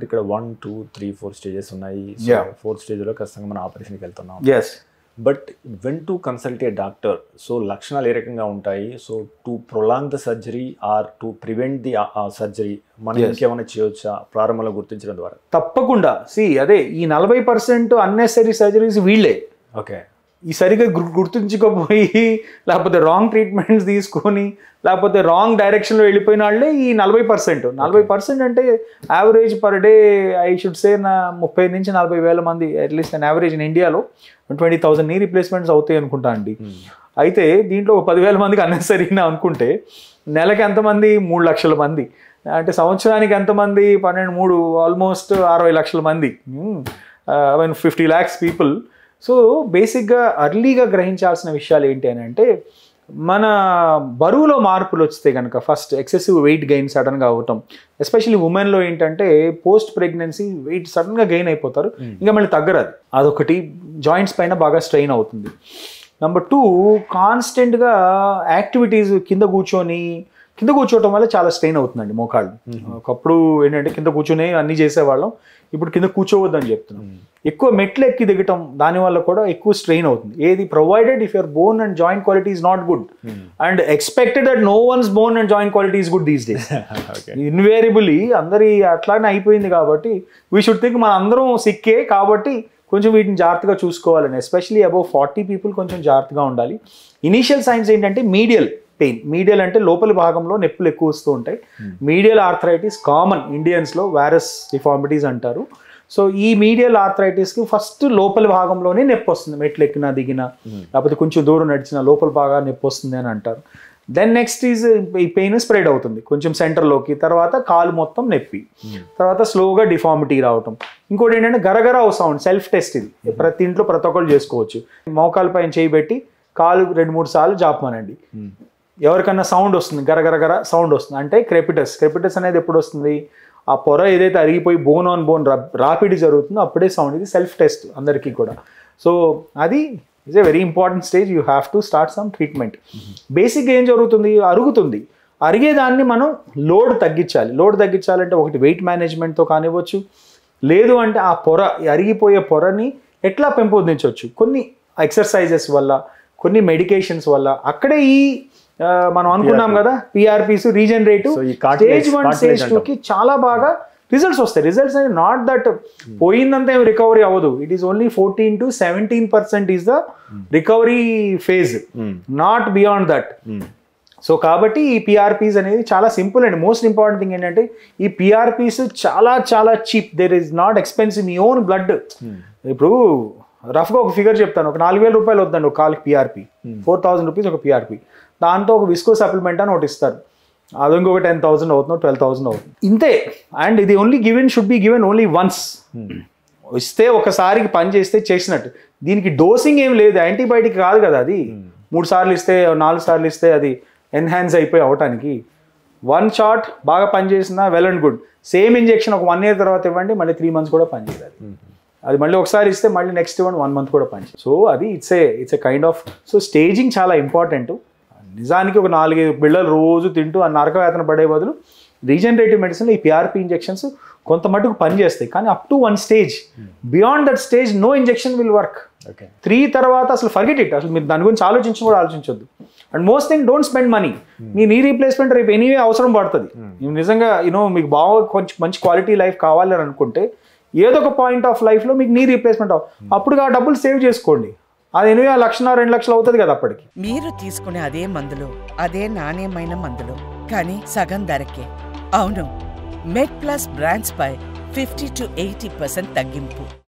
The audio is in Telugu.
ఇక్కడ 1, 2, 3, 4 స్టేజెస్ ఉన్నాయి. ఫోర్త్ స్టేజ్లో ఖచ్చితంగా మనం ఆపరేషన్కి వెళ్తున్నాం. But when to consult a doctor, so లక్షణాలు ఏ రకంగా ఉంటాయి? So to prolong the surgery or to prevent the surgery మనం ఇంకేమైనా చేయొచ్చా ప్రారంభంలో గుర్తించడం ద్వారా? తప్పకుండా. అదే ఈ 40% అన్నెసరీ సర్జరీస్ వీళ్ళే. ఓకే, ఈ సరిగ్గా గుర్తుంచుకోపోయి లేకపోతే రాంగ్ ట్రీట్మెంట్స్ తీసుకొని లేకపోతే రాంగ్ డైరెక్షన్లో వెళ్ళిపోయిన వాళ్ళే ఈ 40%. అంటే average per day I should say 30 నుంచి 40 వేల మంది అట్లీస్ట్ అండ్ యావరేజ్ ఇన్ ఇండియాలో 20,000 నీ రీప్లేస్మెంట్స్ అవుతాయి అనుకుంటా అండి. అయితే దీంట్లో 10,000 మందికి అన్నెసరీనా అనుకుంటే నెలకి ఎంతమంది? 3 లక్షల మంది. అంటే సంవత్సరానికి ఎంతమంది? 12, ఆల్మోస్ట్ 60 లక్షల మంది. 50 lakhs పీపుల్. సో బేసిక్గా అర్లీగా గ్రహించాల్సిన విషయాలు ఏంటి అని అంటే, మన బరువులో మార్పులు వస్తే కనుక ఫస్ట్ ఎక్సెసివ్ వెయిట్ గెయిన్ సడన్గా అవ్వటం, ఎస్పెషల్లీ ఉమెన్లో ఏంటంటే పోస్ట్ ప్రెగ్నెన్సీ వెయిట్ సడన్గా గెయిన్ అయిపోతారు, ఇంకా మళ్ళీ తగ్గరదు. అదొకటి. జాయింట్స్ పైన బాగా స్ట్రెయిన్ అవుతుంది. నెంబర్ 2, కాన్స్టెంట్గా యాక్టివిటీస్ కింద కూర్చోవటం వల్ల చాలా స్ట్రెయిన్ అవుతుందండి మోకాళ్ళు. ఒకప్పుడు ఏంటంటే కింద కూర్చొని అన్నీ చేసేవాళ్ళం, ఇప్పుడు కింద కూర్చోవద్దని చెప్తున్నాం. ఎక్కువ మెట్లు ఎక్కి దిగటం దానివల్ల కూడా ఎక్కువ స్ట్రెయిన్ అవుతుంది. ఏది provided if your bone and joint quality is not good and expected that no one's bone and joint quality is good these days. Invariably అందరి అట్లానే అయిపోయింది. కాబట్టి వీ షుడ్ థింక్ మన అందరం సిక్కే కాబట్టి కొంచెం వీటిని జాగ్రత్తగా చూసుకోవాలని. ఎస్పెషలీ అబౌవ్ 40 పీపుల్ కొంచెం జాగ్రత్తగా ఉండాలి. ఇనీషియల్ సైన్స్ ఏంటంటే మీడియల్ పెయిన్. మీడియల్ అంటే లోపలి భాగంలో నొప్పులు ఎక్కువ వస్తూ ఉంటాయి. మీడియల్ ఆర్థరైటిస్ కామన్ ఇండియన్స్లో వారస్ డిఫార్మిటీస్ అంటారు. సో ఈ మీడియల్ ఆర్థరైటిస్కి ఫస్ట్ లోపలి భాగంలోనే నొప్పి వస్తుంది. మెట్లు ఎక్కినా దిగినా లేకపోతే కొంచెం దూరం నడిచినా లోపల బాగా నొప్పి వస్తుంది అని అంటారు. దెన్ నెక్స్ట్ ఈ పెయిన్ స్ప్రెడ్ అవుతుంది కొంచెం సెంటర్లోకి, తర్వాత కాలు మొత్తం నొప్పి, తర్వాత స్లోగా డిఫార్మిటీ రావటం. ఇంకోటి ఏంటంటే గరగర సౌండ్. సెల్ఫ్ టెస్ట్ ఇది ప్రతి ఇంట్లో ప్రతి ఒక్కరు చేసుకోవచ్చు. మోకాలు పైన చేయబెట్టి కాలు 2-3 సార్లు జాపమనండి. ఎవరికన్నా సౌండ్ వస్తుంది, గరగరగర సౌండ్ వస్తుంది అంటే క్రెపిటస్ అనేది ఎప్పుడు వస్తుంది? ఆ పొర ఏదైతే అరిగిపోయి బోన్ ఆన్ బోన్ రాపిడి జరుగుతుందో అప్పుడే సౌండ్. ఇది సెల్ఫ్ టెస్ట్ అందరికీ కూడా. సో అది is a very important stage. You have to start some treatment. బేసిక్గా ఏం జరుగుతుంది? అరుగుతుంది. అరిగేదాన్ని మనం లోడ్ తగ్గించాలంటే ఒకటి వెయిట్ మేనేజ్మెంట్తో కానివ్వచ్చు, లేదు అంటే ఆ పొర అరిగిపోయే పొరని ఎట్లా పెంపొందించవచ్చు? కొన్ని ఎక్సర్సైజెస్ వల్ల, కొన్ని మెడికేషన్స్ వల్ల. అక్కడే ఈ మనం అనుకున్నాం కదా PRPs రీజనరేటివ్ స్టేజ్ 1 స్టేజ్ 2కి చాలా బాగా రిజల్ట్స్ వస్తాయి. రిజల్ట్స్ అనేది నాట్ దట్ పోయిందంతా ఏమి రికవరీ అవ్వదు. It is only 14 to 17% is the recovery phase, not beyond that. So కాబట్టి ఈ PRPs అనేది చాలా simple and most important thing ఏంటంటే ఈ PRPs చాలా చాలా cheap. There is not expensive. మీ ఓన్ బ్లడ్. ఇప్పుడు రఫ్గా ఒక ఫిగర్ చెప్తాను. ఒక 4,000 రూపాయలు వద్దండి ఒక కాలుకి PRP. 4,000 రూపీస్ ఒక PRP. దాంతో ఒక విస్కో సప్లిమెంట్ అని ఒకటి ఇస్తారు. అది ఇంకొక 10,000 అవుతుంది, 12,000 అవుతుంది. ఇంతే. అండ్ ఇది should be given only once. ఇస్తే ఒకసారికి పని చేస్తే చేసినట్టు. దీనికి డోసింగ్ ఏం లేదు. యాంటీబయాటిక్ కాదు కదా అది. 3 సార్లు ఇస్తే 4 సార్లు ఇస్తే అది ఎన్హాన్స్ అయిపోయి అవటానికి. 1 షాట్ బాగా పనిచేసినా well and good. Same injection ఒక 1 year తర్వాత ఇవ్వండి, మళ్ళీ 3 months కూడా పనిచేయాలి. అది మళ్ళీ ఒకసారి ఇస్తే మళ్ళీ నెక్స్ట్ ఇవ్వండి 1 month కూడా పనిచేయాలి. సో అది it's a kind of. So staging చాలా ఇంపార్టెంట్. నిజానికి ఒక 4-5 బిళ్ళలు రోజు తింటూ ఆ నరకవేతన పడే బదులు రీజనరేటివ్ మెడిసిన్ ఈ PRP ఇంజెక్షన్స్ కొంత మటుకు పనిచేస్తాయి. కానీ up to 1 stage. Beyond that stage no injection will work. 3 తర్వాత అసలు ఫర్గెట్ ఇట్. అసలు మీరు దాని గురించి ఆలోచించొద్దు. And most thing don't spend money. మీ నీ రీప్లేస్మెంట్ రేపు ఎనీవే అవసరం పడుతుంది. నిజంగా మీకు బాగా కొంచెం మంచి క్వాలిటీ లైఫ్ కావాలని అనుకుంటే ఏదో ఒక పాయింట్ ఆఫ్ లైఫ్లో మీకు నీ రీప్లేస్మెంట్ అప్పుడు ఆ డబ్బులు సేవ్ చేసుకోండి. అది ఎనివే 1,00,000-2 లక్షలు అవుతుంది కదా అప్పటికి. మీరు తీసుకునే అదే మందులు, అదే నాణ్యమైన మందులు, కానీ సగం ధరకే. అవును, మెడ్ ప్లస్ బ్రాండ్స్ పై 50 to 80% తగ్గింపు.